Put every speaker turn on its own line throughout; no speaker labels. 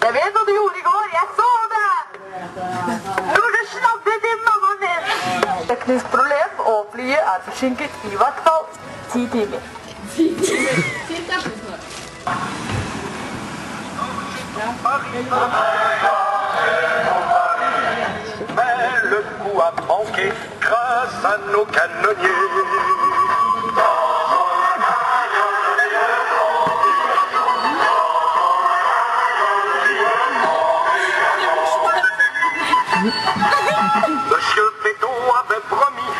Jeg vet hva du gjorde i går. Jeg så det! Du burde snabbe til mammaen din. Teknisk problem, og flyet er forsinket i hvert fall 10 timer.
10 timer? Cirka.
Mais le coup a manqué grâce à nos canonniers. Monsieur Péton avait promis.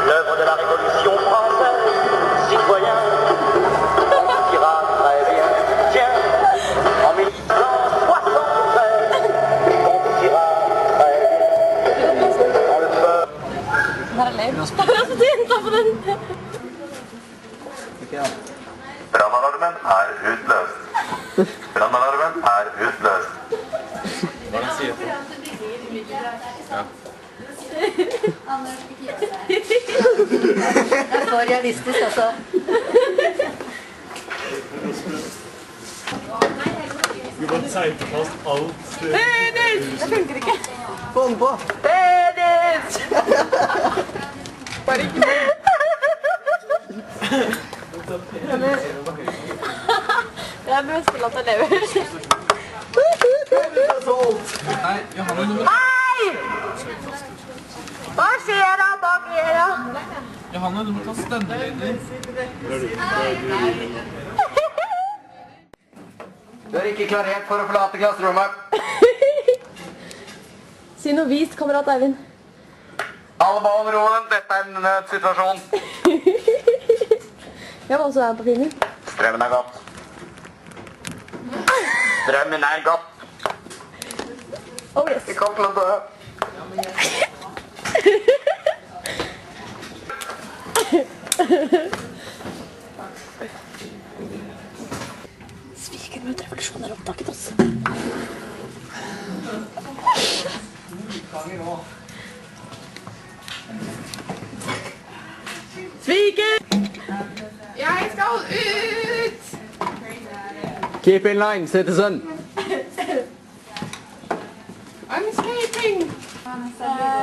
L'œuvre de la Révolution française, citoyen, on dira très bien, tiens, en 1873, on dira très bien, dans le peuple. Brannalarmen er utløst. Brannalarmen er utløst.
Hva er det han sier for? Ja.
Det er for realistisk, altså.
Vi må tegne fast alt.
Dennis! Det funker ikke.
Få den på.
Dennis! Bare ikke mer. Det er best til at jeg lever.
Nei, Johanne, du må...
Hei! Hva skjer da bak dere?
Johanne, du må ta stendelyder.
Du er ikke klarert for å forlate klasserommet.
Si noe vist, kamerat Eivind.
Alle behold roen, dette er en nødsituasjon.
Ja, hva så er på filmen?
Strømmen er gått. Strømmen er gått.
Oh yes.
Vi kom til å dø.
Sviker mot revolusjonen er opptaket oss.
Sviker!
Jeg skal ut!
Keep in line, citizen.
I'm escaping!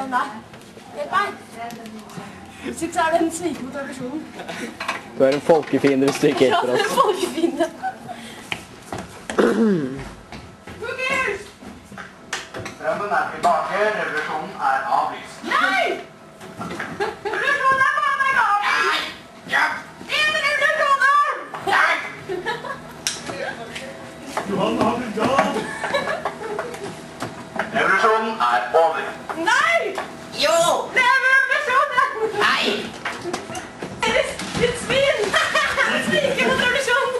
Nei. Hjelp meg! Hvis ikke så er det en svik mot revolusjonen.
Du er en folkefiende hvis du ikke
Ja,
hjelper
det er
oss.
folkefiende.
Fuggers!
Strømmen er tilbake, revolusjonen er avlyst.
Nei! Revolusjonen er på meg nå! Ingen revolusjoner!
Johanne har blitt gal!
Revolusjonen er over.
Nei!
Jo!
Leve revolusjonen!
Nei!
Ditt svin! Sviker mot revolusjonen!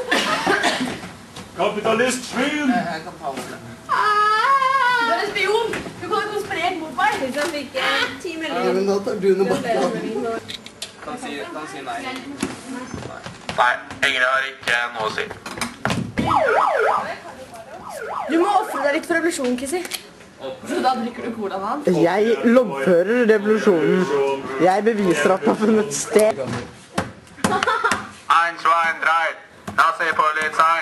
Kapitalistsvin!
Du er en spion! Du kan konspirere mot meg! Hvis jeg fikk 10 meldinger.
Men da tar du noe bak.
Han sier nei.
Nei, Ingrid har ikke noe å si.
Du må offre deg litt for revolusjonen, Kissi. Så da drikker du cola med han?
Jeg loggfører revolusjonen. Jeg beviser at den har funnet sted.
1, 2, 1, 3. La oss se på litt seg.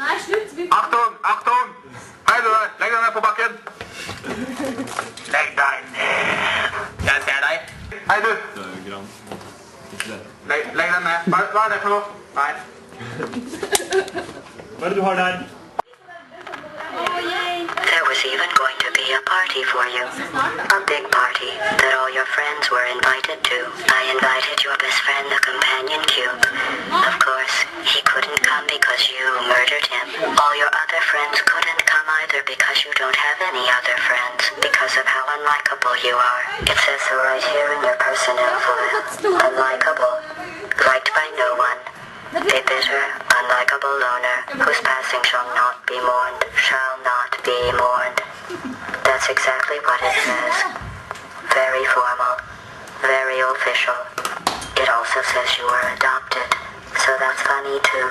Nei, slutt.
Achtung, Achtung! Hei du der, legg deg ned på bakken. Legg deg ned. Jeg ser deg. Hei du. Legg deg ned. Hva er det for noe? Nei.
Hva er det du har der?
There was even going to be a party for you. A big party that all your friends were invited to. I invited your best friend, the companion cube. Of course, he couldn't come because you murdered him. All your other friends couldn't come either because you don't have any other friends. Because of how unlikable you are. It says so right here in your personnel file. Unlikable. Liked by no one. A bitter, unlikable loner, whose passing shall not be mourned, shall not be mourned. That's exactly what it says. special. It also says you were adopted, so that's funny too.